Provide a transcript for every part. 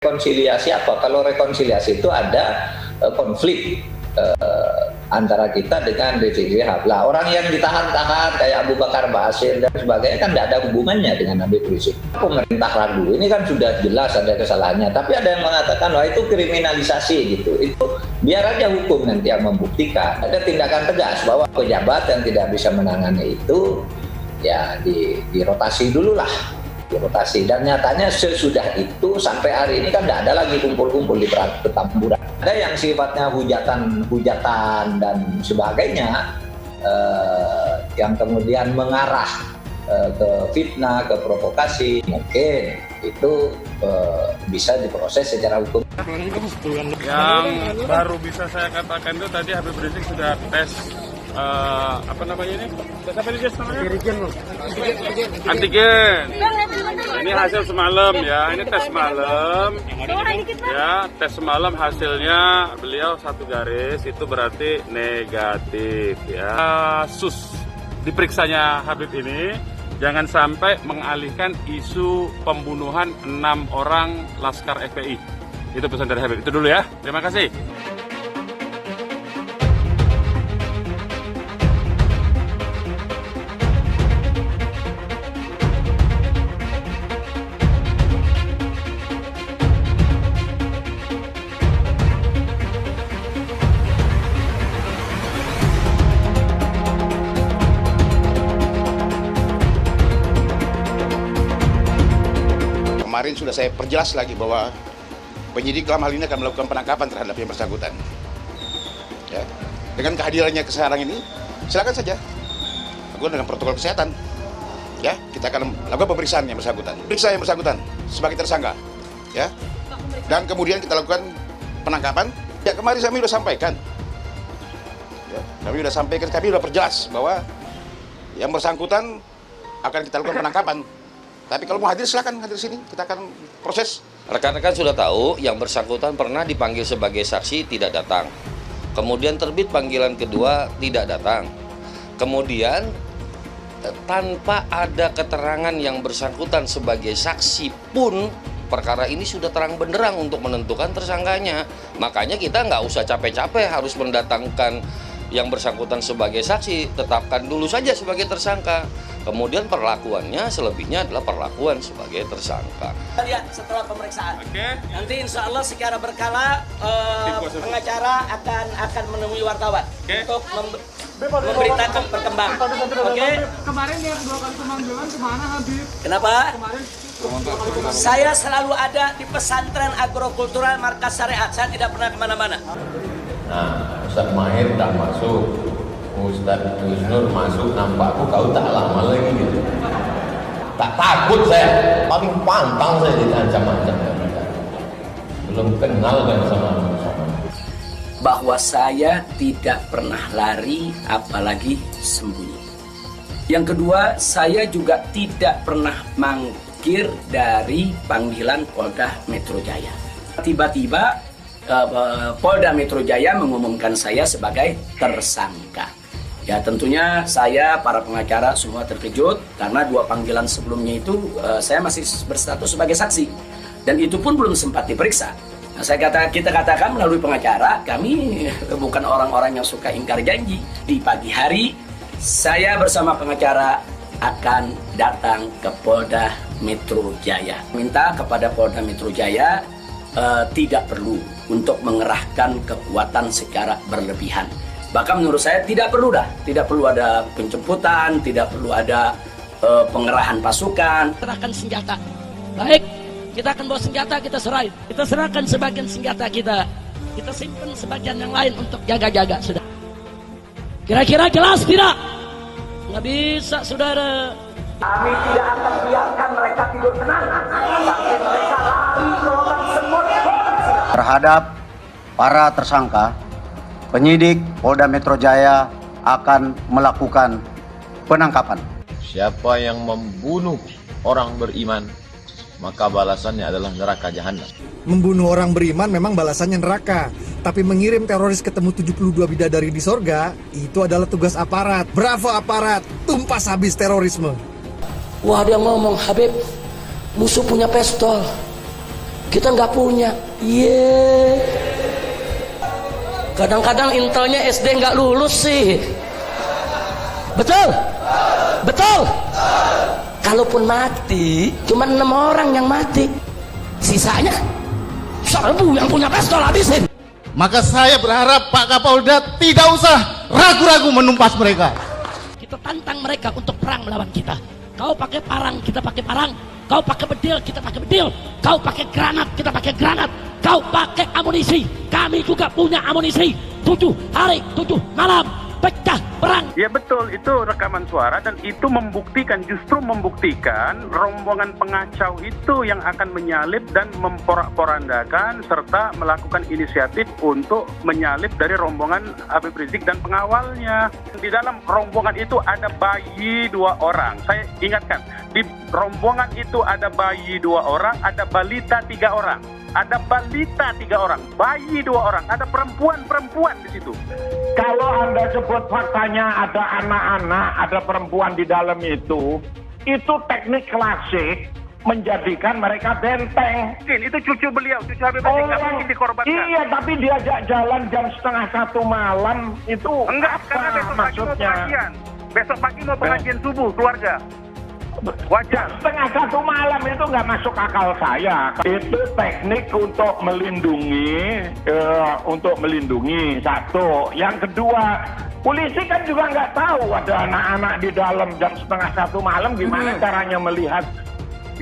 Rekonsiliasi apa? Kalau rekonsiliasi itu ada konflik antara kita dengan Rizik Syihab. Lah orang yang ditahan-tahan kayak Abu Bakar Basir dan sebagainya kan tidak ada hubungannya dengan Habib Rizik. Pemerintah ragu, ini kan sudah jelas ada kesalahannya. Tapi ada yang mengatakan wah itu kriminalisasi gitu. Itu biar aja hukum nanti yang membuktikan. Ada tindakan tegas bahwa pejabat yang tidak bisa menangani itu ya dirotasi dulu lah. Dirotasi. Dan nyatanya sesudah itu sampai hari ini kan tidak ada lagi kumpul-kumpul di Petamburan. Ada yang sifatnya hujatan dan sebagainya yang kemudian mengarah ke fitnah, ke provokasi, mungkin itu bisa diproses secara hukum. Yang baru bisa saya katakan itu tadi Habib Rizik sudah tes apa namanya ini? Tes apa ini namanya? Antigen. Ini hasil semalam ya, ini tes malam. Ya, tes semalam hasilnya beliau 1 garis itu berarti negatif ya. Kasus diperiksanya Habib ini jangan sampai mengalihkan isu pembunuhan 6 orang Laskar FPI. Itu pesan dari Habib. Itu dulu ya. Terima kasih. Kemarin sudah saya perjelas lagi bahwa penyidik dalam hal ini akan melakukan penangkapan terhadap yang bersangkutan. Ya. Dengan kehadirannya ke sekarang ini, silakan saja lakukan dengan protokol kesehatan. Ya, kita akan lakukan pemeriksaan yang bersangkutan. Periksa yang bersangkutan sebagai tersangka. Ya. Dan kemudian kita lakukan penangkapan. Ya, kemarin kami sudah sampaikan. Ya, kami sudah perjelas bahwa yang bersangkutan akan kita lakukan penangkapan. Tapi kalau mau hadir silakan hadir sini, kita akan proses. Rekan-rekan sudah tahu yang bersangkutan pernah dipanggil sebagai saksi tidak datang. Kemudian terbit panggilan kedua tidak datang. Kemudian tanpa ada keterangan yang bersangkutan sebagai saksi pun perkara ini sudah terang benderang untuk menentukan tersangkanya. Makanya kita nggak usah capek-capek harus mendatangkan yang bersangkutan sebagai saksi, tetapkan dulu saja sebagai tersangka. Kemudian perlakuannya selebihnya adalah perlakuan sebagai tersangka. Lihat setelah pemeriksaan. Nanti insya Allah secara berkala pengacara akan menemui wartawan untuk memberitakan perkembangan. Kemarin yang 2 kali pemanggilan kemana Habib? Kenapa? Saya selalu ada di pesantren agrokultural Markas Syariat. Saya tidak pernah kemana-mana. Nah, Ustaz Mahir tak masuk, Ustaz Yusnur masuk, nampakku kau tak lama lagi gitu. Tak takut saya, paling pantang saya diancam-ancam. Belum kenal kan sama. Bahwa saya tidak pernah lari, apalagi sembunyi. Yang kedua, saya juga tidak pernah mangkir dari panggilan Polda Metro Jaya. Tiba-tiba Polda Metro Jaya mengumumkan saya sebagai tersangka. Ya tentunya saya, para pengacara semua terkejut karena 2 panggilan sebelumnya itu saya masih berstatus sebagai saksi dan itu pun belum sempat diperiksa. Nah, kita katakan melalui pengacara, kami bukan orang-orang yang suka ingkar janji. Di pagi hari saya bersama pengacara akan datang ke Polda Metro Jaya. Minta kepada Polda Metro Jaya tidak perlu untuk mengerahkan kekuatan secara berlebihan. Bahkan menurut saya tidak perlu ada penjemputan, tidak perlu ada pengerahan pasukan. Serahkan senjata. Baik, kita akan bawa senjata, kita serahin. Kita serahkan sebagian senjata kita. Kita simpan sebagian yang lain untuk jaga-jaga, sudah. Kira-kira jelas tidak? Nggak bisa, saudara. Kami tidak akan biarkan mereka tidur tenang sampai mereka lari melakukan semua terhadap para tersangka. Penyidik Polda Metro Jaya akan melakukan penangkapan. Siapa yang membunuh orang beriman, maka balasannya adalah neraka jahanam. Membunuh orang beriman memang balasannya neraka, tapi mengirim teroris ketemu 72 bidadari di sorga, itu adalah tugas aparat. Bravo aparat, tumpas habis terorisme. Wah, dia ngomong, Habib, musuh punya pistol. Kita nggak punya. Iya. Kadang-kadang intelnya SD nggak lulus sih. Betul? Betul? Kalaupun mati, cuma 6 orang yang mati. Sisanya serbu yang punya pistol habisin. Maka saya berharap Pak Kapolda tidak usah ragu-ragu menumpas mereka. Kita tantang mereka untuk perang melawan kita. Kau pakai parang, kita pakai parang. Kau pakai bedil, kita pakai bedil. Kau pakai granat, kita pakai granat. Kau pakai amunisi, kami juga punya amunisi. 7 hari, 7 malam, pecah perang. Ya betul, itu rekaman suara dan itu membuktikan, justru membuktikan rombongan pengacau itu yang akan menyalip dan memporak-porandakan serta melakukan inisiatif untuk menyalip dari rombongan Habib Rizik dan pengawalnya. Di dalam rombongan itu ada bayi 2 orang. Saya ingatkan, di rombongan itu ada bayi 2 orang, ada balita 3 orang. Ada balita 3 orang, bayi 2 orang, ada perempuan di situ. Kalau Anda sebut faktanya ada anak-anak, ada perempuan di dalam itu teknik klasik menjadikan mereka benteng. Itu cucu beliau, cucu Habib Rizik, nggak mungkin dikorbankan. Iya, tapi diajak jalan jam 1:30 malam itu enggak, apa karena besok pagi mau maksudnya? pengajian. Besok pagi mau pengajian subuh keluarga. Wajar. 1:30 malam itu nggak masuk akal saya. Itu teknik untuk melindungi, satu. Yang kedua, polisi kan juga nggak tahu ada anak-anak di dalam jam 1:30 malam, gimana caranya melihat.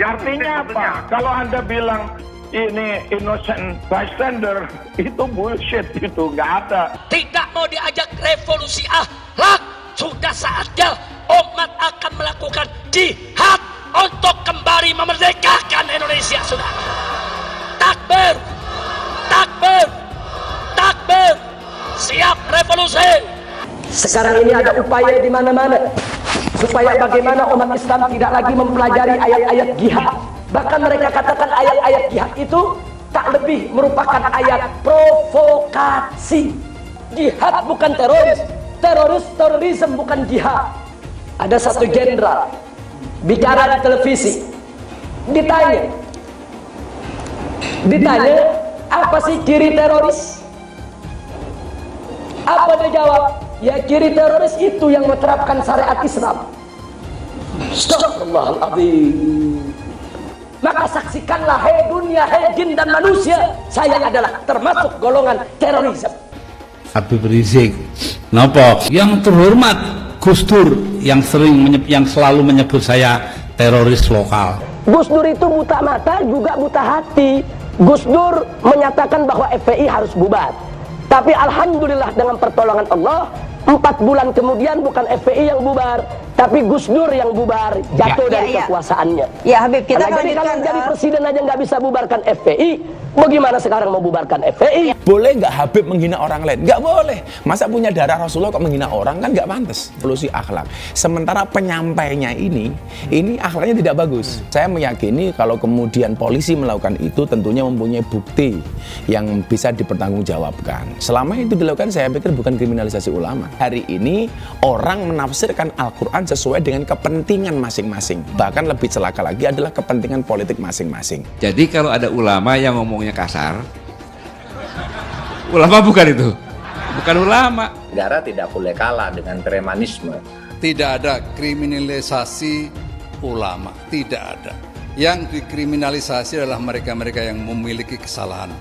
Artinya apa? Kalau Anda bilang ini innocent bystander, itu bullshit, itu nggak ada. Tidak mau diajak revolusi akhlak, sudah saatnya umat akan melakukan jihad untuk kembali memerdekakan Indonesia, saudara. Takbir, takbir, takbir, siap revolusi. Sekarang ini ada upaya di mana-mana supaya bagaimana umat Islam tidak lagi mempelajari ayat-ayat jihad. Bahkan mereka katakan ayat-ayat jihad itu tak lebih merupakan ayat provokasi. Jihad bukan teroris, terorisme bukan jihad. Ada satu jenderal bicara di televisi, ditanya apa sih ciri teroris? Apa dia jawab? Ya, ciri teroris itu yang menerapkan syariat Islam. Astagfirullahaladzim. Maka saksikanlah, hei dunia, hei jin dan manusia, saya adalah termasuk golongan terorisme. Habib Rizik, napa? Yang terhormat Gus Dur yang selalu menyebut saya teroris lokal. Gus Dur itu buta mata juga buta hati. Gus Dur menyatakan bahwa FPI harus bubar. Tapi alhamdulillah dengan pertolongan Allah, 4 bulan kemudian bukan FPI yang bubar, tapi Gus Dur yang bubar, jatuh dari kekuasaannya. Ya Habib, kita kalau jadi presiden aja nggak bisa bubarkan FPI, bagaimana sekarang mau bubarkan FPI? Boleh nggak Habib menghina orang lain? Nggak boleh. Masa punya darah Rasulullah kok menghina orang, kan nggak pantas. Evolusi akhlak. Sementara penyampainya ini akhlaknya tidak bagus. Saya meyakini kalau kemudian polisi melakukan itu tentunya mempunyai bukti yang bisa dipertanggungjawabkan. Selama itu dilakukan, saya pikir bukan kriminalisasi ulama. Hari ini orang menafsirkan Al-Quran sesuai dengan kepentingan masing-masing. Bahkan lebih celaka lagi adalah kepentingan politik masing-masing. Jadi kalau ada ulama yang ngomongnya kasar, ulama bukan itu, bukan ulama. Negara tidak boleh kalah dengan premanisme. Tidak ada kriminalisasi ulama, tidak ada. Yang dikriminalisasi adalah mereka-mereka yang memiliki kesalahan.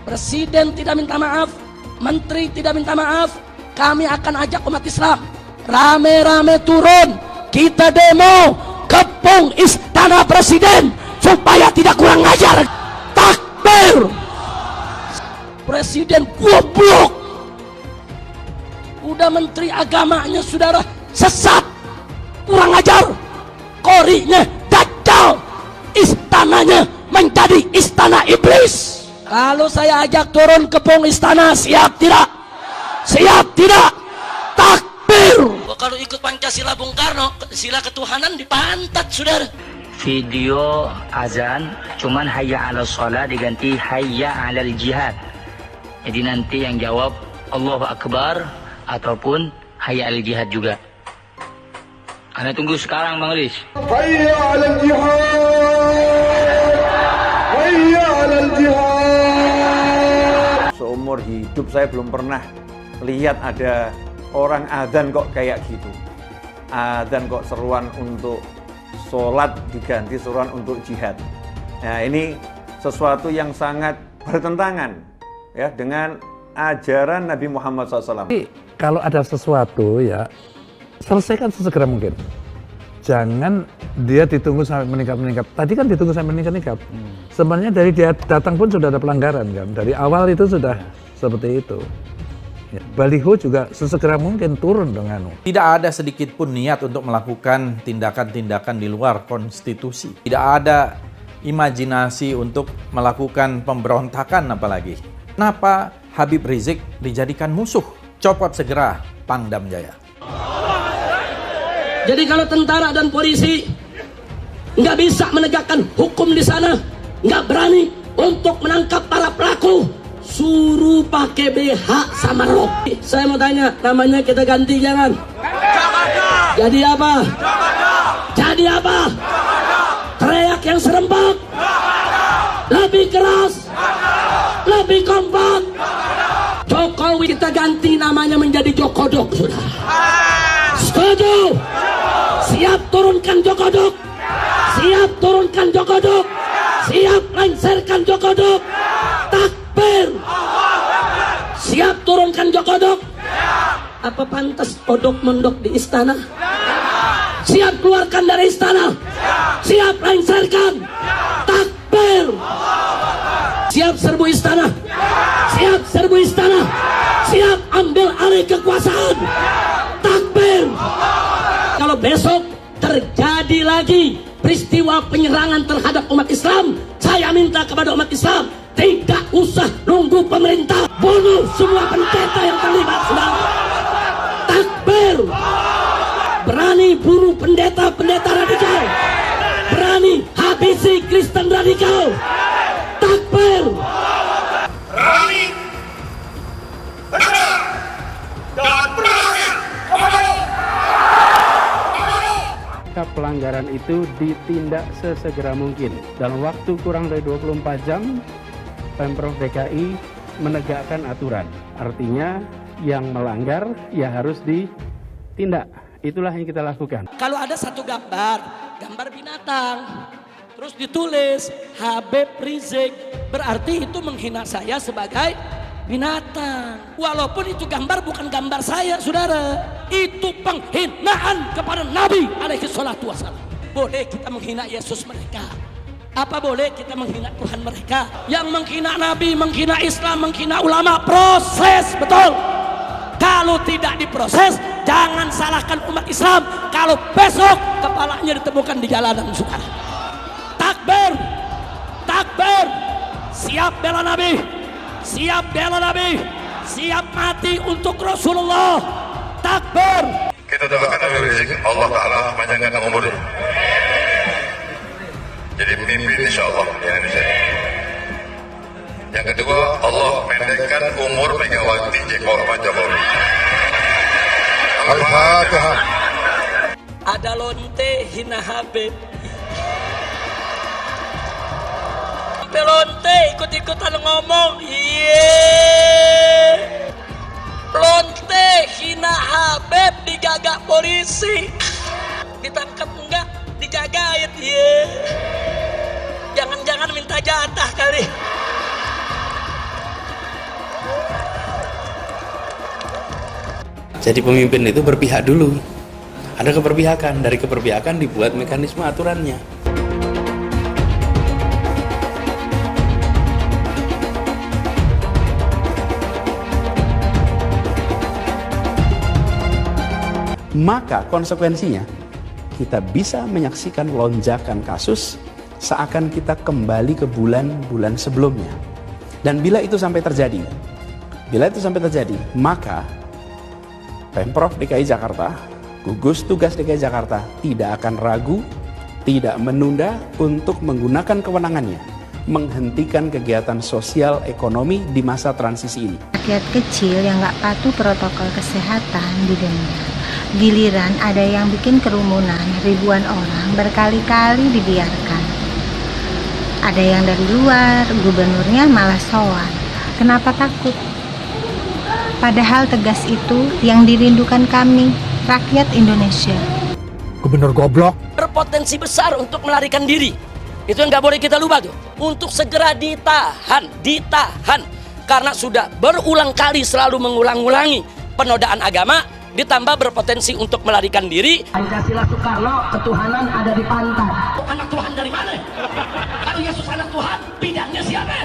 Presiden tidak minta maaf, menteri tidak minta maaf, kami akan ajak umat Islam rame-rame turun, kita demo kepung istana presiden supaya tidak kurang ajar. Takbir. Presiden goblok, udah menteri agamanya saudara sesat, kurang ajar, korinya dajjal, istananya menjadi istana iblis. Kalau saya ajak turun kepung istana, siap tidak? Siap tidak? Takbir. Kalau ikut Pancasila Bung Karno, sila ketuhanan dipantat saudara. Video azan cuman hayya 'alal shalah diganti hayya 'alal jihad. Jadi nanti yang jawab Allahu Akbar ataupun hayya 'alal jihad juga. Anda tunggu sekarang Bang Riz. Hayya 'alal jihad. Hayya 'alal jihad. Seumur hidup saya belum pernah lihat ada orang adzan kok kayak gitu. Adzan kok seruan untuk sholat diganti seruan untuk jihad. Nah, ini sesuatu yang sangat bertentangan ya dengan ajaran Nabi Muhammad SAW. Kalau ada sesuatu ya selesaikan sesegera mungkin. Jangan dia ditunggu sampai meningkat. Tadi kan ditunggu sampai meningkat. Sebenarnya dari dia datang pun sudah ada pelanggaran kan. Dari awal itu sudah seperti itu. Ya, baliho juga sesegera mungkin turun dengan. Tidak ada sedikit pun niat untuk melakukan tindakan-tindakan di luar konstitusi. Tidak ada imajinasi untuk melakukan pemberontakan apalagi. Kenapa Habib Rizik dijadikan musuh? Copot segera Pangdam Jaya. Jadi kalau tentara dan polisi nggak bisa menegakkan hukum di sana, nggak berani untuk menangkap para pelaku, suruh pakai BH sama rok. Saya mau tanya, namanya kita ganti jangan? Jadi apa? Jadi apa? Teriak yang serempak, lebih keras, lebih kompak. Jokowi kita ganti namanya menjadi Jokodok, saudara. Setuju? Siap turunkan Jokodok. Siap turunkan Jokodok. Siap lengserkan Jokodok. Takbir. Siap turunkan Jokodok. Apa pantas odok mondok di istana? Siap keluarkan dari istana. Siap lengserkan. Takbir. Siap serbu istana. Siap serbu istana. Siap ambil alih kekuasaan. Takbir. Kalau besok terjadi lagi peristiwa penyerangan terhadap umat Islam, saya minta kepada umat Islam tidak usah nunggu pemerintah, bunuh semua pendeta yang terlibat, saudara. Takbir. Berani bunuh pendeta-pendeta radikal, berani habisi Kristen radikal. Takbir. Berani, benar, dan berani. Pelanggaran itu ditindak sesegera mungkin. Dalam waktu kurang dari 24 jam, Pemprov DKI menegakkan aturan. Artinya yang melanggar ya harus ditindak. Itulah yang kita lakukan. Kalau ada satu gambar binatang, terus ditulis Habib Rizik, berarti itu menghina saya sebagai binatang. Walaupun itu gambar bukan gambar saya, saudara. Itu penghinaan kepada Nabi alaihi salatu wassalam. Boleh kita menghina Yesus mereka? Apa boleh kita menghina Tuhan mereka? Yang menghina Nabi, menghina Islam, menghina ulama, proses, betul. Kalau tidak diproses, jangan salahkan umat Islam kalau besok kepalanya ditemukan di jalanan, saudara. Takbir. Takbir. Siap bela Nabi. Siap bela Nabi, siap mati untuk Rasulullah. Takbir. Kita doakan Habib Rizik, Allah Ta'ala panjangkan umurnya. Jadi pemimpin insya Allah di Indonesia. Yang kedua, Allah pendekkan umur Megawati Pak Jokowi. Al-Fatihah. Ada lonte hina Habib. Lonte ikut-ikutan ngomong, lonte hina Habib digagak polisi, ditangkap enggak, dijagain, jangan-jangan minta jatah kali. Jadi pemimpin itu berpihak dulu, ada keberpihakan, dari keberpihakan dibuat mekanisme aturannya. Maka konsekuensinya kita bisa menyaksikan lonjakan kasus seakan kita kembali ke bulan-bulan sebelumnya. Dan bila itu sampai terjadi, maka Pemprov DKI Jakarta, gugus tugas DKI Jakarta tidak akan ragu, tidak menunda untuk menggunakan kewenangannya, menghentikan kegiatan sosial ekonomi di masa transisi ini. Rakyat kecil yang nggak patuh protokol kesehatan didenda. Giliran ada yang bikin kerumunan, ribuan orang berkali-kali dibiarkan. Ada yang dari luar, gubernurnya malah sowan. Kenapa takut? Padahal tegas itu yang dirindukan kami, rakyat Indonesia. Gubernur goblok. Berpotensi besar untuk melarikan diri. Itu yang nggak boleh kita lupa tuh. Untuk segera ditahan. Karena sudah berulang kali selalu mengulang-ulangi penodaan agama, ditambah berpotensi untuk melarikan diri. Pancasila Soekarno, ketuhanan ada di pantat. Anak Tuhan dari mana? Kalau Yesus anak Tuhan, bidangnya siapa?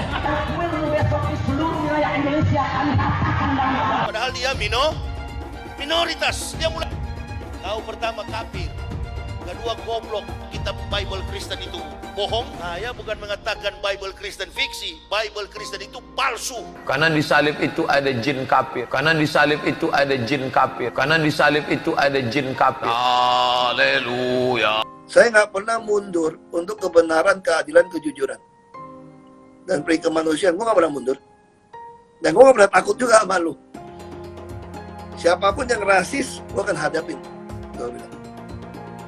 Besok di seluruh wilayah Indonesia kami katakan dalam. Padahal dia minoritas. Dia mulai. Kau pertama kafir, kedua goblok. Kitab Bible Kristen itu bohong. Saya bukan mengatakan Bible Kristen fiksi. Bible Kristen itu palsu. Karena di salib itu ada jin kafir. Karena di salib itu ada jin kafir. Karena di salib itu ada jin kafir. Haleluya. Saya nggak pernah mundur untuk kebenaran, keadilan, kejujuran. Dan peri kemanusiaan, gue nggak pernah mundur. Dan gue nggak pernah takut juga sama lu. Siapapun yang rasis, gue akan hadapin. Gue bilang.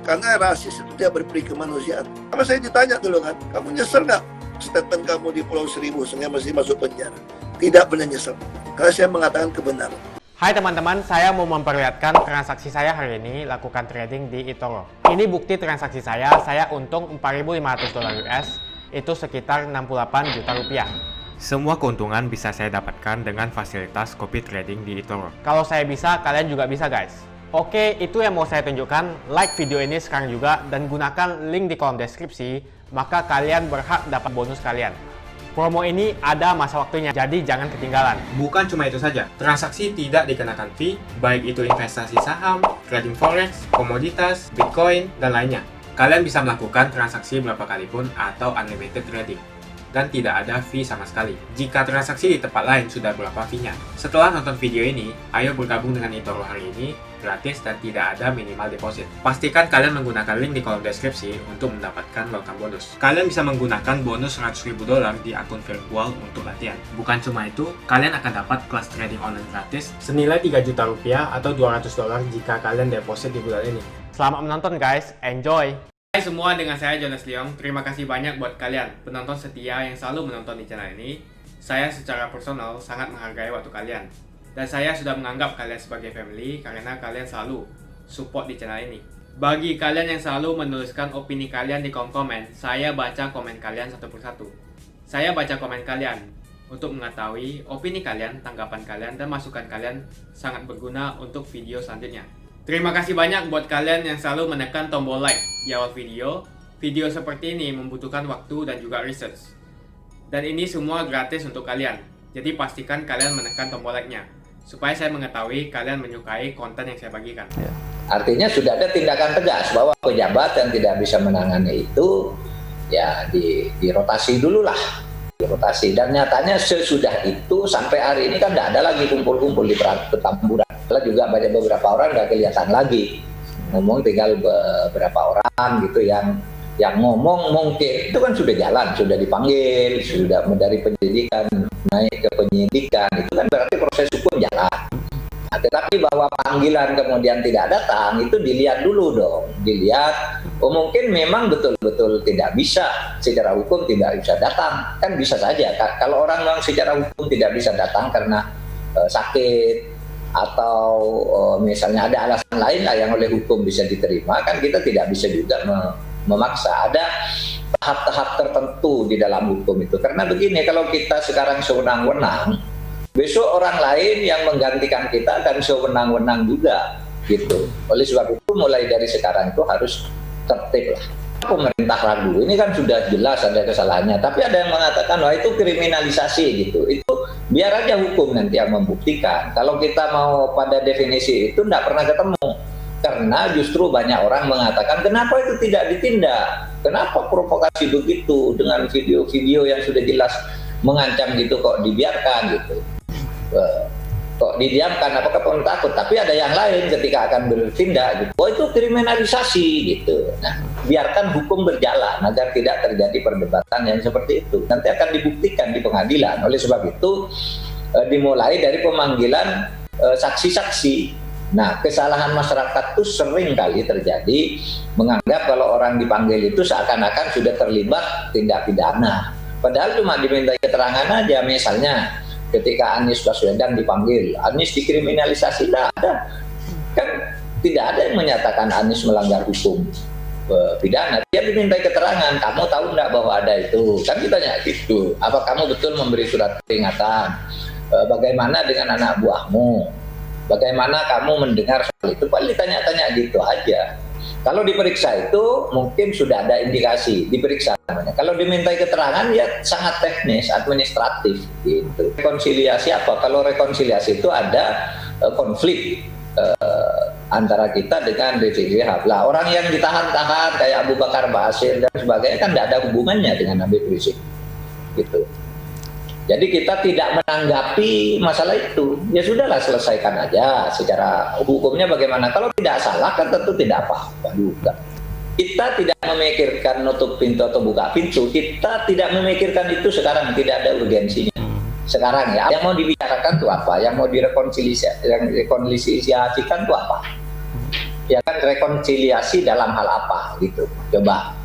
Karena rasis itu dia berperi kemanusiaan. Karena saya ditanya dulu kan, kamu nyesel nggak statement kamu di Pulau Seribu sehingga masih masuk penjara? Tidak pernah nyesel. Karena saya mengatakan kebenaran. Hai teman-teman, saya mau memperlihatkan transaksi saya hari ini lakukan trading di eToro. Ini bukti transaksi saya untung $4.500 US, itu sekitar 68 juta rupiah. Semua keuntungan bisa saya dapatkan dengan fasilitas copy trading di eToro. Kalau saya bisa, kalian juga bisa guys. Oke, itu yang mau saya tunjukkan. Like video ini sekarang juga dan gunakan link di kolom deskripsi, maka kalian berhak dapat bonus kalian. Promo ini ada masa waktunya, jadi jangan ketinggalan. Bukan cuma itu saja, transaksi tidak dikenakan fee, baik itu investasi saham, trading forex, komoditas, bitcoin, dan lainnya. Kalian bisa melakukan transaksi berapa kali pun atau unlimited trading. Dan tidak ada fee sama sekali. Jika transaksi di tempat lain sudah berapa fee-nya. Setelah nonton video ini, ayo bergabung dengan eToro hari ini, gratis dan tidak ada minimal deposit. Pastikan kalian menggunakan link di kolom deskripsi untuk mendapatkan welcome bonus. Kalian bisa menggunakan bonus $100.000 di akun virtual untuk latihan. Bukan cuma itu, kalian akan dapat kelas trading online gratis senilai 3 juta rupiah atau $200 jika kalian deposit di bulan ini. Selamat menonton guys, enjoy! Hai semua, dengan saya Jonas Leong. Terima kasih banyak buat kalian penonton setia yang selalu menonton di channel ini. Saya secara personal sangat menghargai waktu kalian. Dan saya sudah menganggap kalian sebagai family karena kalian selalu support di channel ini. Bagi kalian yang selalu menuliskan opini kalian di kolom komen, saya baca komen kalian satu persatu. Saya baca komen kalian untuk mengetahui opini kalian, tanggapan kalian, dan masukan kalian sangat berguna untuk video selanjutnya. Terima kasih banyak buat kalian yang selalu menekan tombol like di awal video. Video seperti ini membutuhkan waktu dan juga research. Dan ini semua gratis untuk kalian. Jadi pastikan kalian menekan tombol like-nya, supaya saya mengetahui kalian menyukai konten yang saya bagikan. Artinya sudah ada tindakan tegas bahwa pejabat yang tidak bisa menangani itu ya dirotasi dulu lah. Dirotasi. Dan nyatanya sesudah itu sampai hari ini kan tidak ada lagi kumpul-kumpul di Petamburan. Juga banyak beberapa orang nggak kelihatan lagi. Ngomong tinggal beberapa orang gitu yang ngomong mungkin itu kan sudah jalan, sudah dipanggil, sudah dari penyidikan naik ke penyidikan, itu kan berarti proses hukum jalan. Nah, tetapi bahwa panggilan kemudian tidak datang itu dilihat dulu dong, dilihat. Oh mungkin memang betul-betul tidak bisa secara hukum tidak bisa datang, kan bisa saja. Kalau orang yang secara hukum tidak bisa datang karena sakit atau misalnya ada alasan lain lah yang oleh hukum bisa diterima, kan kita tidak bisa juga memaksa. Ada tahap-tahap tertentu di dalam hukum itu. Karena begini, kalau kita sekarang sewenang-wenang, besok orang lain yang menggantikan kita akan sewenang-wenang juga gitu. Oleh sebab itu mulai dari sekarang itu harus tertib lah. Pemerintah ragu, ini kan sudah jelas ada kesalahannya, tapi ada yang mengatakan wah itu kriminalisasi gitu. Itu biar aja hukum nanti yang membuktikan. Kalau kita mau pada definisi itu tidak pernah ketemu, karena justru banyak orang mengatakan kenapa itu tidak ditindak, kenapa provokasi begitu dengan video-video yang sudah jelas mengancam gitu kok dibiarkan gitu. Kok didiamkan, apakah pun takut? Tapi ada yang lain ketika akan bertindak gitu. Oh itu kriminalisasi gitu. Nah, biarkan hukum berjalan agar tidak terjadi perdebatan yang seperti itu. Nanti akan dibuktikan di pengadilan. Oleh sebab itu dimulai dari pemanggilan saksi-saksi Nah, kesalahan masyarakat itu sering kali terjadi menganggap kalau orang dipanggil itu seakan-akan sudah terlibat tindak pidana. Padahal cuma diminta keterangan aja. Misalnya ketika Anies Baswedan dipanggil, Anies dikriminalisasi, tidak ada. Kan tidak ada yang menyatakan Anies melanggar hukum pidana. Dia diminta keterangan, kamu tahu enggak bahwa ada itu? Kan ditanya gitu. Apa kamu betul memberi surat peringatan? Bagaimana dengan anak buahmu? Bagaimana kamu mendengar soal itu? Paling ditanya-tanya gitu aja. Kalau diperiksa itu mungkin sudah ada indikasi, diperiksa namanya. Kalau dimintai keterangan ya sangat teknis, administratif gitu. Rekonsiliasi apa? Kalau rekonsiliasi itu ada konflik antara kita dengan Rizik Syihab. Lah orang yang ditahan-tahan kayak Abu Bakar Basir dan sebagainya kan tidak ada hubungannya dengan Habib Rizik gitu. Jadi kita tidak menanggapi masalah itu. Ya sudahlah, selesaikan aja secara hukumnya bagaimana. Kalau tidak salah kan tentu tidak apa-apa juga. Kita tidak memikirkan nutup pintu atau buka pintu. Kita tidak memikirkan itu sekarang, tidak ada urgensinya. Sekarang ya, yang mau dibicarakan itu apa? Yang mau direkonsiliasikan itu apa? Ya kan, rekonsiliasi dalam hal apa gitu. Coba.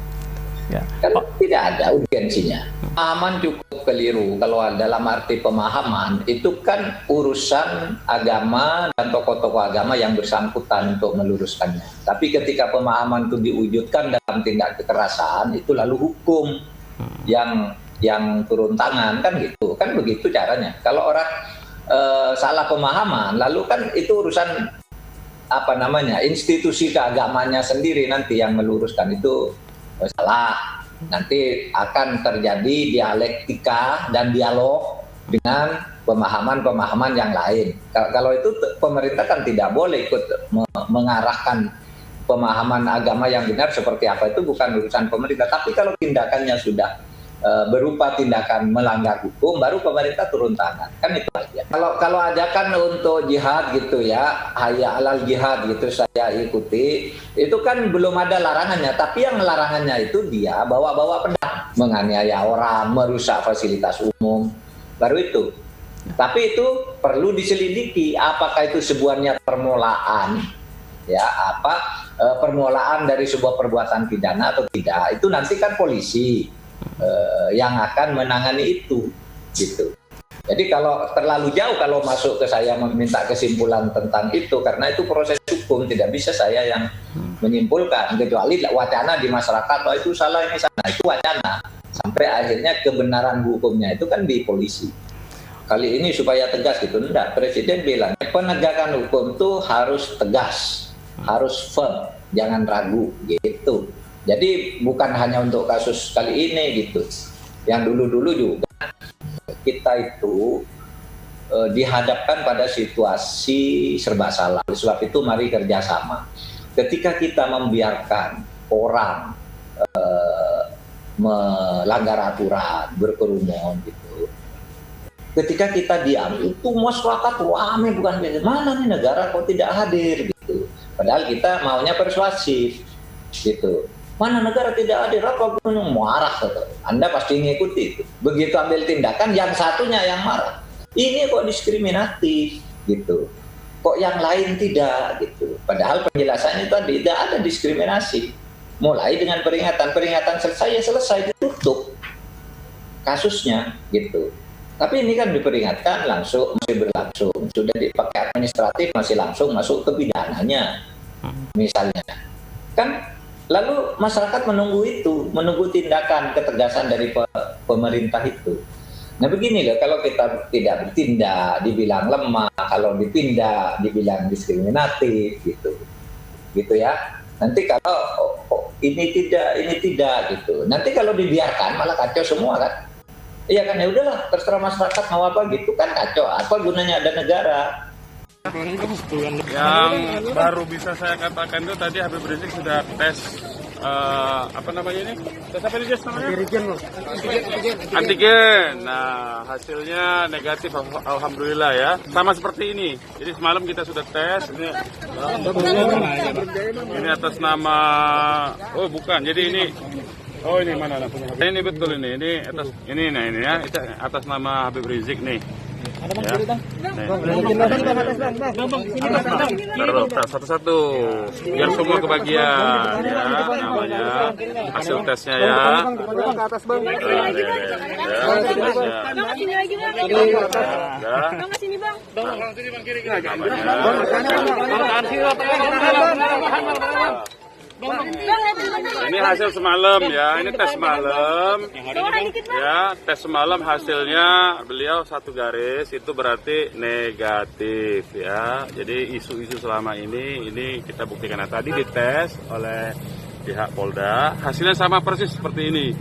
Ya. Kan tidak ada urgensinya. Pemahaman cukup keliru. Kalau dalam arti pemahaman itu kan urusan agama dan tokoh-tokoh agama yang bersangkutan untuk meluruskannya. Tapi ketika pemahaman itu diwujudkan dalam tindak kekerasan, itu lalu hukum yang turun tangan, kan gitu. Kan begitu caranya. Kalau orang salah pemahaman, lalu kan itu urusan institusi keagamanya sendiri nanti yang meluruskan itu. Salah, nanti akan terjadi dialektika dan dialog dengan pemahaman-pemahaman yang lain. Kalau itu pemerintah kan tidak boleh ikut mengarahkan pemahaman agama yang benar seperti apa, itu bukan urusan pemerintah. Tapi kalau tindakannya sudah berupa tindakan melanggar hukum, baru pemerintah turun tangan, kan itu aja. Kalau ajakan untuk jihad gitu ya, hayya alal jihad gitu saya ikuti, itu kan belum ada larangannya. Tapi yang larangannya itu dia bawa pedang, menganiaya orang, merusak fasilitas umum, baru itu. Tapi itu perlu diselidiki, apakah itu sebuah niat permulaan, ya permulaan dari sebuah perbuatan pidana atau tidak. Itu nanti kan polisi yang akan menangani itu gitu. Jadi kalau terlalu jauh kalau masuk ke saya meminta kesimpulan tentang itu, karena itu proses hukum, tidak bisa saya yang menyimpulkan, kecuali wacana di masyarakat, oh itu salah, ini salah, itu wacana. Sampai akhirnya kebenaran hukumnya itu kan di polisi. Kali ini supaya tegas gitu, enggak, Presiden bilang penegakan hukum itu harus tegas, harus firm, jangan ragu gitu. Jadi bukan hanya untuk kasus kali ini gitu. Yang dulu-dulu juga kita itu dihadapkan pada situasi serba salah. Oleh sebab itu mari kerjasama. Ketika kita membiarkan orang melanggar aturan, berkerumun gitu. Ketika kita diam, itu masyarakat ramai, bukan mana nih negara kok tidak hadir gitu. Padahal kita maunya persuasif gitu. Mana negara tidak hadir, apa gunung marah gitu. Anda pasti ngikuti itu. Begitu ambil tindakan, yang satunya yang marah. Ini kok diskriminatif gitu. Kok yang lain tidak gitu. Padahal penjelasannya tadi tidak ada diskriminasi. Mulai dengan peringatan selesai ya selesai, ditutup kasusnya gitu. Tapi ini kan diperingatkan langsung masih berlangsung. Sudah dipakai administratif masih langsung masuk ke pidananya. Misalnya. Kan lalu masyarakat menunggu itu, menunggu tindakan ketegasan dari pemerintah itu. Nah begini loh, kalau kita tidak bertindak dibilang lemah, kalau ditindak dibilang diskriminatif gitu ya. Nanti kalau ini tidak gitu. Nanti kalau dibiarkan malah kacau semua kan. Iya kan, ya udahlah terserah masyarakat mau apa gitu kan, kacau. Apa gunanya ada negara? Yang baru bisa saya katakan itu tadi Habib Rizik sudah tes apa namanya ini? Tes apa ini namanya? Antigen. Nah, hasilnya negatif, alhamdulillah ya. Sama seperti ini. Jadi semalam kita sudah tes. Ini atas nama, oh bukan. Jadi ini, oh ini mana punya? Ini betul ini atas ini ya. Itu atas nama Habib Rizik nih. Satu-satu biar semua kebagian ya namanya hasil tesnya ya. Ini hasil semalam ya, ini tes semalam ya, tes semalam hasilnya beliau 1 garis itu berarti negatif ya. Jadi isu-isu selama ini kita buktikan. Nah, tadi dites oleh pihak Polda, hasilnya sama persis seperti ini.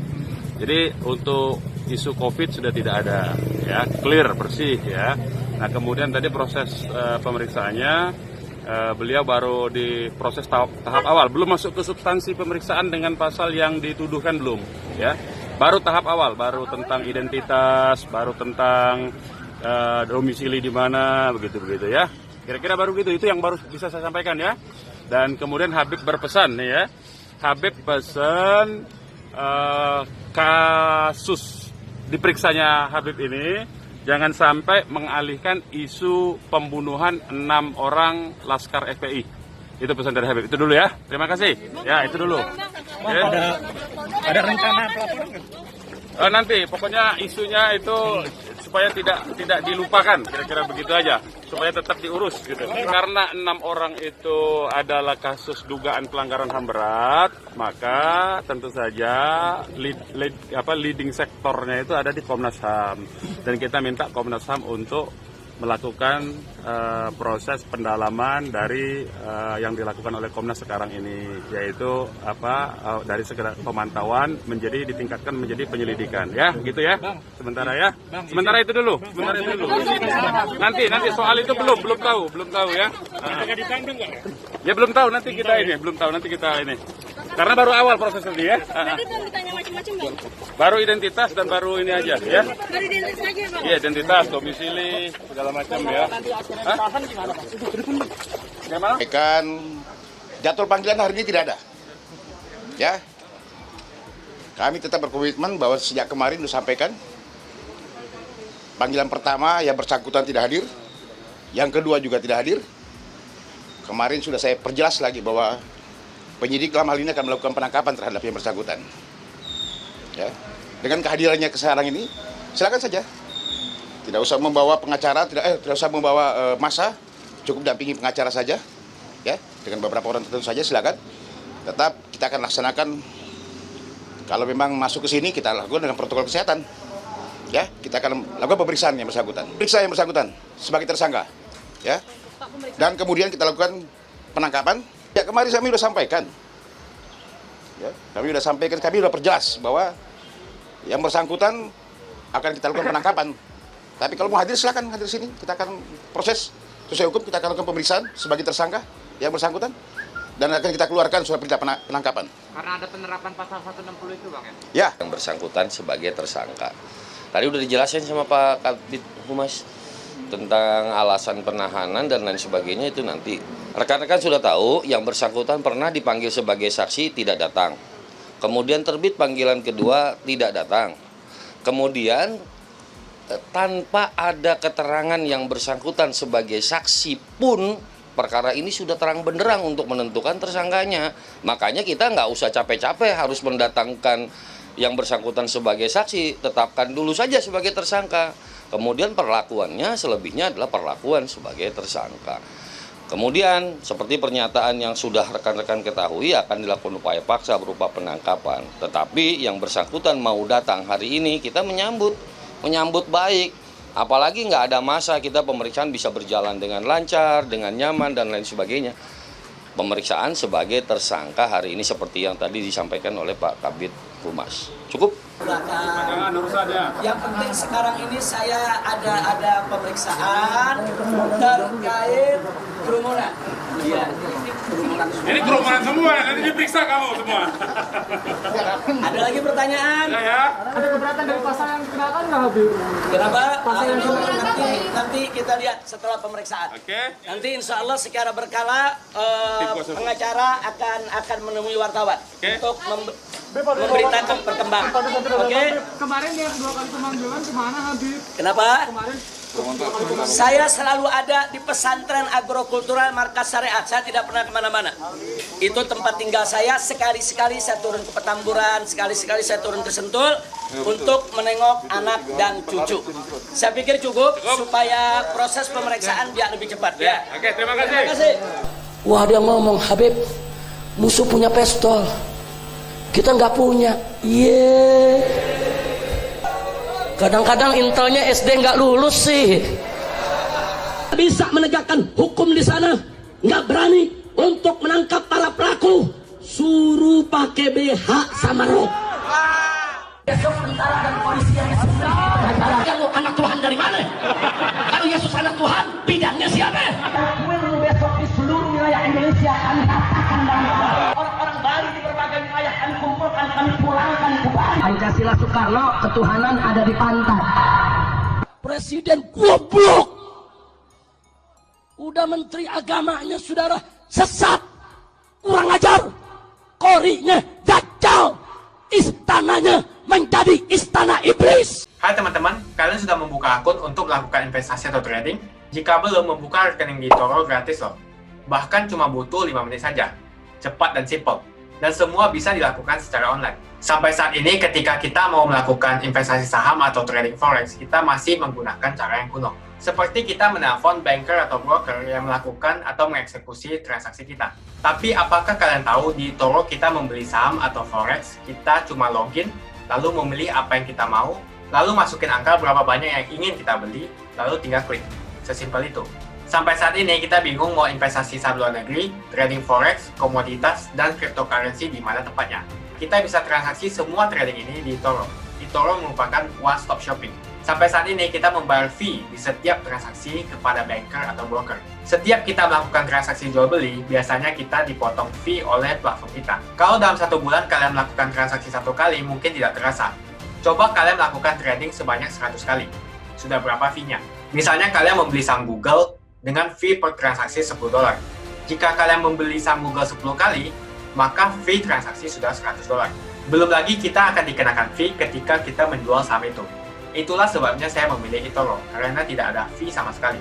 Jadi untuk isu COVID sudah tidak ada ya, clear bersih ya. Nah kemudian tadi proses pemeriksaannya beliau baru di proses tahap awal, belum masuk ke substansi pemeriksaan dengan pasal yang dituduhkan belum, ya. Baru tahap awal, baru tentang identitas, baru tentang domisili di mana, begitu ya. Kira-kira baru gitu, itu yang baru bisa saya sampaikan ya. Dan kemudian Habib berpesan nih ya, Habib pesan kasus diperiksanya Habib ini jangan sampai mengalihkan isu pembunuhan 6 orang Laskar FPI. Itu pesan dari Habib. Itu dulu ya. Terima kasih. Ya, itu dulu. Ada rencana pelaporan nggak? Nanti, pokoknya isunya itu supaya tidak dilupakan. Kira-kira begitu aja. Supaya tetap diurus gitu. Karena 6 orang itu adalah kasus dugaan pelanggaran HAM berat, maka tentu saja leading sektornya itu ada di Komnas HAM. Dan kita minta Komnas HAM untuk melakukan proses pendalaman dari yang dilakukan oleh Komnas sekarang ini, yaitu dari segala pemantauan ditingkatkan menjadi penyelidikan ya, gitu ya. Sementara ya. Sementara itu dulu. Nanti soal itu belum tahu ya. Ya belum tahu nanti kita ini. Karena baru awal proses ini ya. Berarti belum ditanya macam-macam Bang? Baru identitas dan baru ini aja ya. Baru identitas aja Bang? Iya, identitas, domisili, segala macam ya. Kan jadwal panggilan hari ini tidak ada. Ya. Kami tetap berkomitmen bahwa sejak kemarin sudah sampaikan panggilan pertama yang bersangkutan tidak hadir, yang kedua juga tidak hadir. Kemarin sudah saya perjelas lagi bahwa penyidik dalam hal ini akan melakukan penangkapan terhadap yang bersangkutan. Ya. Dengan kehadirannya sekarang ini, silakan saja. Tidak usah membawa pengacara, tidak usah membawa massa, cukup dampingi pengacara saja. Ya, dengan beberapa orang tertentu saja silakan. Tetap kita akan laksanakan, kalau memang masuk ke sini kita lakukan dengan protokol kesehatan. Ya, kita akan lakukan pemeriksaan yang bersangkutan. Periksa yang bersangkutan sebagai tersangka. Ya. Dan kemudian kita lakukan penangkapan. Ya, kemarin kami sudah sampaikan. Ya, kami sudah perjelas bahwa yang bersangkutan akan kita lakukan penangkapan. Tapi kalau mau hadir silakan hadir sini. Kita akan proses sesuai hukum, kita akan lakukan pemeriksaan sebagai tersangka yang bersangkutan dan akan kita keluarkan surat perintah penangkapan. Karena ada penerapan pasal 160 itu Bang ya? Ya. Yang bersangkutan sebagai tersangka. Tadi udah dijelasin sama Pak Kabid Humas tentang alasan penahanan dan lain sebagainya, itu nanti. Rekan-rekan sudah tahu yang bersangkutan pernah dipanggil sebagai saksi tidak datang. Kemudian terbit panggilan kedua tidak datang. Kemudian tanpa ada keterangan yang bersangkutan sebagai saksi pun perkara ini sudah terang benderang untuk menentukan tersangkanya. Makanya kita nggak usah capek-capek harus mendatangkan yang bersangkutan sebagai saksi, tetapkan dulu saja sebagai tersangka. Kemudian perlakuannya selebihnya adalah perlakuan sebagai tersangka. Kemudian seperti pernyataan yang sudah rekan-rekan ketahui akan dilakukan upaya paksa berupa penangkapan. Tetapi yang bersangkutan mau datang hari ini kita menyambut baik. Apalagi nggak ada masa, kita pemeriksaan bisa berjalan dengan lancar, dengan nyaman dan lain sebagainya. Pemeriksaan sebagai tersangka hari ini seperti yang tadi disampaikan oleh Pak Kabid Humas. Cukup? Yang penting sekarang ini saya ada pemeriksaan terkait kerumunan. Iya. Ini kerumunan semua, nanti diperiksa kamu semua. Ada lagi pertanyaan? Ya. Ada keberatan dari pasal yang dikenakan nggak Habib? Kenapa? Pasal yang Nanti kita lihat setelah pemeriksaan. Oke. Nanti insya Allah secara berkala pengacara akan menemui wartawan untuk memberitakan perkembangan. Oke. Kemarin yang 2 kali pemanggilan kemana Habib? Kenapa? Kemarin Saya selalu ada di pesantren agrokultural Markas Syariat. Saya tidak pernah kemana-mana. Itu tempat tinggal saya. Sekali-sekali saya turun ke Petamburan, sekali-sekali saya turun ke Sentul untuk menengok anak dan cucu. Saya pikir cukup supaya proses pemeriksaan biar lebih cepat. Ya. Oke, terima kasih. Terima kasih. Wah, dia ngomong, Habib, musuh punya pistol, kita nggak punya. Kadang-kadang intelnya SD nggak lulus sih. Bisa menegakkan hukum di sana, nggak berani untuk menangkap para pelaku, suruh pakai BH sama rok. Besok tentara dan polisi yang kalau anak Tuhan dari mana? Kalau Yesus anak Tuhan, bidangnya siapa? Besok di seluruh wilayah Indonesia kami katakan dan orang-orang Bali di berbagai wilayah kami kumpulkan, kami pulangkan ke Bali. Pancasila Soekarno, ketuhanan ada di pantat. Presiden goblok. Udah menteri agamanya saudara sesat, kurang ajar, korinya dajjal, istananya menjadi istana iblis. Hai teman-teman, kalian sudah membuka akun untuk melakukan investasi atau trading? Jika belum, membuka rekening di eToro gratis loh. Bahkan cuma butuh 5 menit saja. Cepat dan simple. Dan semua bisa dilakukan secara online. Sampai saat ini ketika kita mau melakukan investasi saham atau trading forex, kita masih menggunakan cara yang kuno. Seperti kita menelpon banker atau broker yang melakukan atau mengeksekusi transaksi kita. Tapi apakah kalian tahu di eToro kita membeli saham atau forex, kita cuma login, lalu memilih apa yang kita mau, lalu masukin angka berapa banyak yang ingin kita beli, lalu tinggal klik. Sesimpel itu. Sampai saat ini kita bingung mau investasi saham luar negeri, trading forex, komoditas, dan cryptocurrency di mana tempatnya. Kita bisa transaksi semua trading ini di eToro. eToro merupakan one-stop shopping. Sampai saat ini kita membayar fee di setiap transaksi kepada banker atau broker. Setiap kita melakukan transaksi jual beli, biasanya kita dipotong fee oleh platform kita. Kalau dalam 1 bulan kalian melakukan transaksi 1 kali, mungkin tidak terasa. Coba kalian melakukan trading sebanyak 100 kali. Sudah berapa fee-nya? Misalnya kalian membeli saham Google dengan fee per transaksi $10. Jika kalian membeli saham Google 10 kali, maka fee transaksi sudah $100. Belum lagi kita akan dikenakan fee ketika kita menjual saham itu. Itulah sebabnya saya memilih eToro, karena tidak ada fee sama sekali.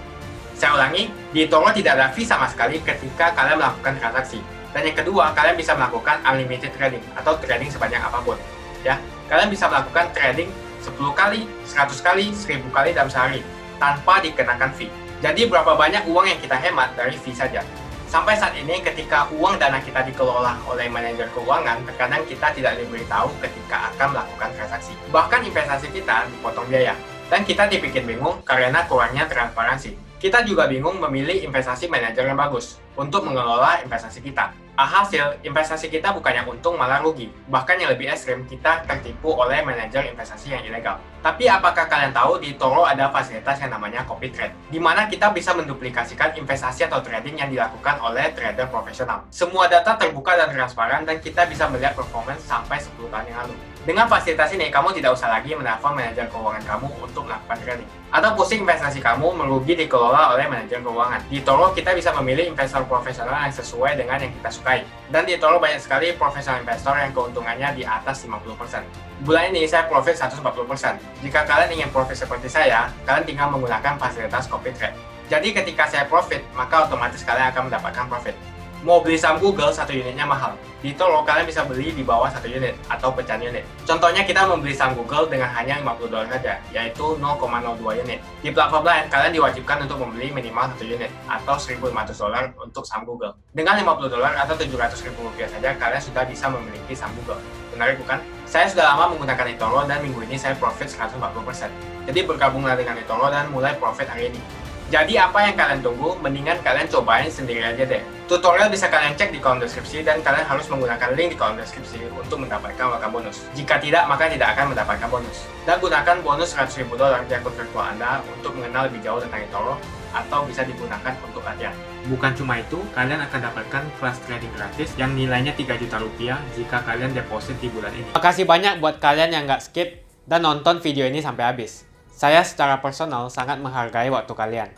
Saya ulangi, di eToro tidak ada fee sama sekali ketika kalian melakukan transaksi. Dan yang kedua, kalian bisa melakukan unlimited trading atau trading sebanyak apapun. Ya, kalian bisa melakukan trading 10 kali, 100 kali, 1000 kali dalam sehari tanpa dikenakan fee. Jadi berapa banyak uang yang kita hemat dari fee saja. Sampai saat ini ketika uang dana kita dikelola oleh manajer keuangan, terkadang kita tidak diberitahu ketika akan melakukan transaksi. Bahkan investasi kita dipotong biaya. Dan kita dibikin bingung karena kurangnya transparansi. Kita juga bingung memilih investasi manajer yang bagus untuk mengelola investasi kita. Alhasil, investasi kita bukannya untung malah rugi. Bahkan yang lebih ekstrim, kita tertipu oleh manajer investasi yang ilegal. Tapi apakah kalian tahu di eToro ada fasilitas yang namanya copy trade, di mana kita bisa menduplikasikan investasi atau trading yang dilakukan oleh trader profesional. Semua data terbuka dan transparan dan kita bisa melihat performance sampai 10 tahun yang lalu. Dengan fasilitas ini, kamu tidak usah lagi menelpon manajer keuangan kamu untuk melakukan trading. Atau pusing investasi kamu merugi dikelola oleh manajer keuangan. Di eToro kita bisa memilih investor profesional yang sesuai dengan yang kita sukai. Dan di eToro banyak sekali profesional investor yang keuntungannya di atas 50%. Bulan ini saya profit 140%. Jika kalian ingin profit seperti saya, kalian tinggal menggunakan fasilitas copy trade. Jadi ketika saya profit, maka otomatis kalian akan mendapatkan profit. Mau beli saham Google, 1 unitnya mahal. Di eToro kalian bisa beli di bawah 1 unit atau pecahan unit. Contohnya kita membeli saham Google dengan hanya $50 saja, yaitu 0,02 unit. Di platform lain, kalian diwajibkan untuk membeli minimal 1 unit atau $1.500 untuk saham Google. Dengan $50 atau Rp700.000 saja, kalian sudah bisa memiliki saham Google. Menarik bukan? Saya sudah lama menggunakan eToro dan minggu ini saya profit 140%. Jadi bergabunglah dengan eToro dan mulai profit hari ini. Jadi apa yang kalian tunggu, mendingan kalian cobain sendiri aja deh. Tutorial bisa kalian cek di kolom deskripsi dan kalian harus menggunakan link di kolom deskripsi untuk mendapatkan welcome bonus. Jika tidak, maka tidak akan mendapatkan bonus. Dan gunakan bonus $100.000 di akun virtual Anda untuk mengenal lebih jauh tentang eToro atau bisa digunakan untuk latihan. Bukan cuma itu, kalian akan dapatkan kelas trading gratis yang nilainya Rp3 juta jika kalian deposit di bulan ini. Makasih banyak buat kalian yang nggak skip dan nonton video ini sampai habis. Saya secara personal sangat menghargai waktu kalian.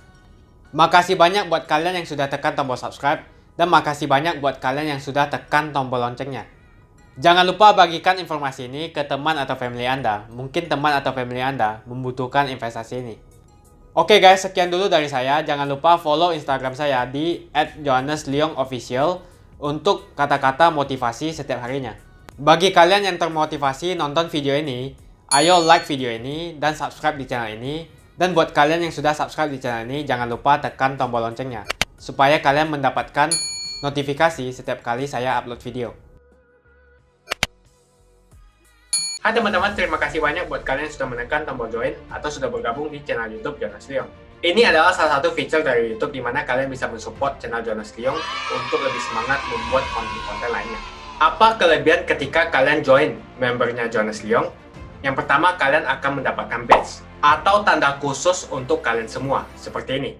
Makasih banyak buat kalian yang sudah tekan tombol subscribe, dan makasih banyak buat kalian yang sudah tekan tombol loncengnya. Jangan lupa bagikan informasi ini ke teman atau family Anda. Mungkin teman atau family Anda membutuhkan investasi ini. Oke guys, sekian dulu dari saya. Jangan lupa follow Instagram saya di @johannesleongofficial untuk kata-kata motivasi setiap harinya. Bagi kalian yang termotivasi nonton video ini, ayo like video ini dan subscribe di channel ini. Dan buat kalian yang sudah subscribe di channel ini, jangan lupa tekan tombol loncengnya supaya kalian mendapatkan notifikasi setiap kali saya upload video. Hai teman-teman, terima kasih banyak buat kalian yang sudah menekan tombol join atau sudah bergabung di channel YouTube Jonas Leong. Ini adalah salah satu feature dari YouTube di mana kalian bisa mensupport channel Jonas Leong untuk lebih semangat membuat konten-konten lainnya. Apa kelebihan ketika kalian join membernya Jonas Leong? Yang pertama, kalian akan mendapatkan badge atau tanda khusus untuk kalian semua, seperti ini.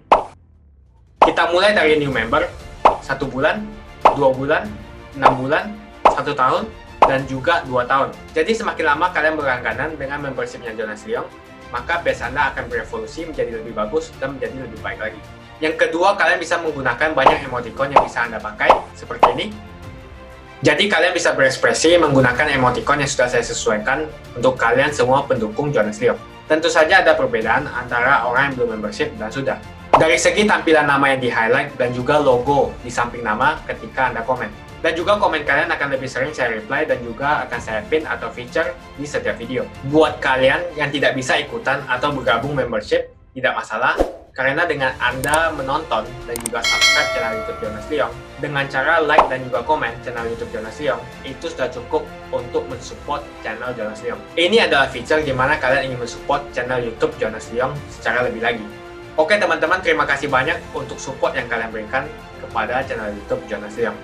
Kita mulai dari new member, 1 bulan, 2 bulan, 6 bulan, 1 tahun, dan juga 2 tahun. Jadi semakin lama kalian berlangganan dengan membershipnya Jonas Leong, maka badge Anda akan berevolusi menjadi lebih bagus dan menjadi lebih baik lagi. Yang kedua, kalian bisa menggunakan banyak emoticon yang bisa Anda pakai, seperti ini. Jadi kalian bisa berekspresi menggunakan emoticon yang sudah saya sesuaikan untuk kalian semua pendukung Jonas Leong. Tentu saja ada perbedaan antara orang yang belum membership dan sudah. Dari segi tampilan nama yang di-highlight dan juga logo di samping nama ketika Anda komen. Dan juga komen kalian akan lebih sering saya reply dan juga akan saya pin atau feature di setiap video. Buat kalian yang tidak bisa ikutan atau bergabung membership, tidak masalah. Karena dengan Anda menonton dan juga subscribe channel YouTube Jonas Leong, dengan cara like dan juga komen channel YouTube Jonas Leong, itu sudah cukup untuk mensupport channel Jonas Leong. Ini adalah feature di mana kalian ingin mensupport channel YouTube Jonas Leong secara lebih lagi. Oke teman-teman, terima kasih banyak untuk support yang kalian berikan kepada channel YouTube Jonas Leong.